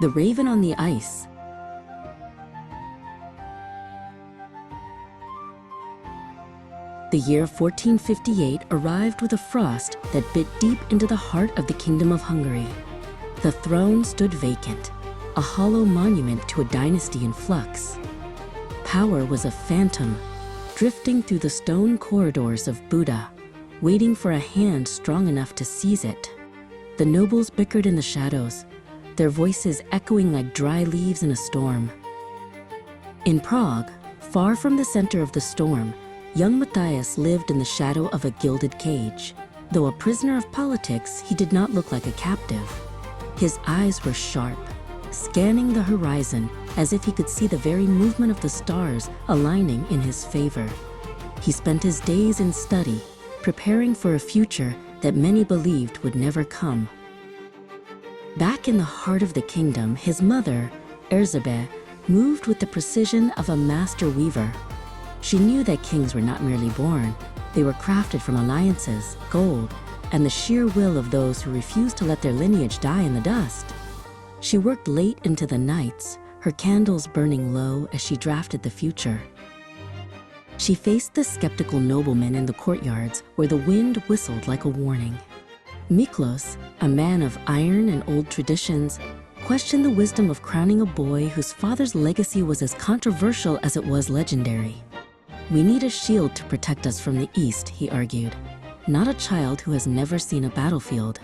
The Raven on the Ice. The year 1458 arrived with a frost that bit deep into the heart of the Kingdom of Hungary. The throne stood vacant, a hollow monument to a dynasty in flux. Power was a phantom, drifting through the stone corridors of Buda, waiting for a hand strong enough to seize it. The nobles bickered in the shadows, their voices echoing like dry leaves in a storm. In Prague, far from the center of the storm, young Matthias lived in the shadow of a gilded cage. Though a prisoner of politics, he did not look like a captive. His eyes were sharp, scanning the horizon as if he could see the very movement of the stars aligning in his favor. He spent his days in study, preparing for a future that many believed would never come. Back in the heart of the kingdom, his mother, Erzsébet, moved with the precision of a master weaver. She knew that kings were not merely born, they were crafted from alliances, gold, and the sheer will of those who refused to let their lineage die in the dust. She worked late into the nights, her candles burning low as she drafted the future. She faced the skeptical noblemen in the courtyards where the wind whistled like a warning. Miklos, a man of iron and old traditions, questioned the wisdom of crowning a boy whose father's legacy was as controversial as it was legendary. "We need a shield to protect us from the east," he argued, "not a child who has never seen a battlefield."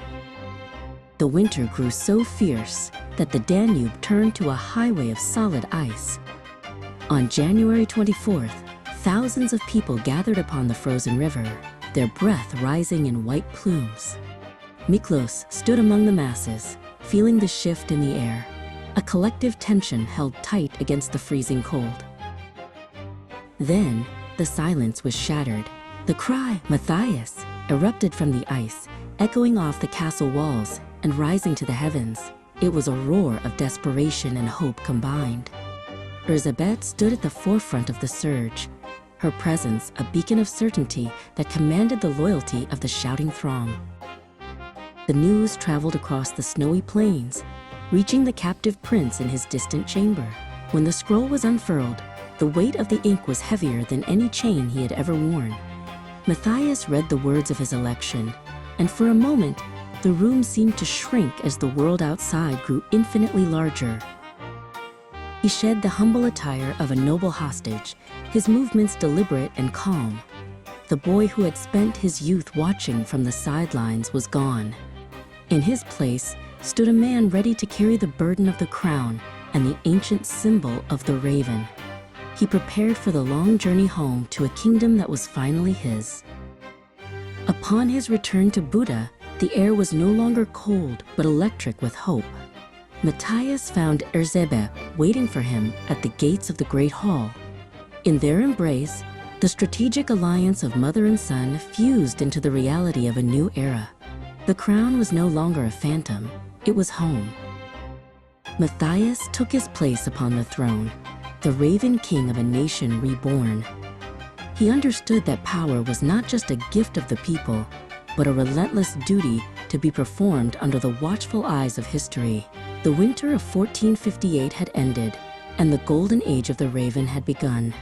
The winter grew so fierce that the Danube turned to a highway of solid ice. On January 24th, thousands of people gathered upon the frozen river, their breath rising in white plumes. Miklos stood among the masses, feeling the shift in the air. A collective tension held tight against the freezing cold. Then, the silence was shattered. The cry, "Matthias!" erupted from the ice, echoing off the castle walls and rising to the heavens. It was a roar of desperation and hope combined. Erzsébet stood at the forefront of the surge, her presence a beacon of certainty that commanded the loyalty of the shouting throng. The news traveled across the snowy plains, reaching the captive prince in his distant chamber. When the scroll was unfurled, the weight of the ink was heavier than any chain he had ever worn. Matthias read the words of his election, and for a moment, the room seemed to shrink as the world outside grew infinitely larger. He shed the humble attire of a noble hostage, his movements deliberate and calm. The boy who had spent his youth watching from the sidelines was gone. In his place stood a man ready to carry the burden of the crown and the ancient symbol of the raven. He prepared for the long journey home to a kingdom that was finally his. Upon his return to Buda, the air was no longer cold but electric with hope. Matthias found Erzsébet waiting for him at the gates of the Great Hall. In their embrace, the strategic alliance of mother and son fused into the reality of a new era. The crown was no longer a phantom, it was home. Matthias took his place upon the throne, the Raven King of a nation reborn. He understood that power was not just a gift of the people, but a relentless duty to be performed under the watchful eyes of history. The winter of 1458 had ended, and the golden age of the Raven had begun.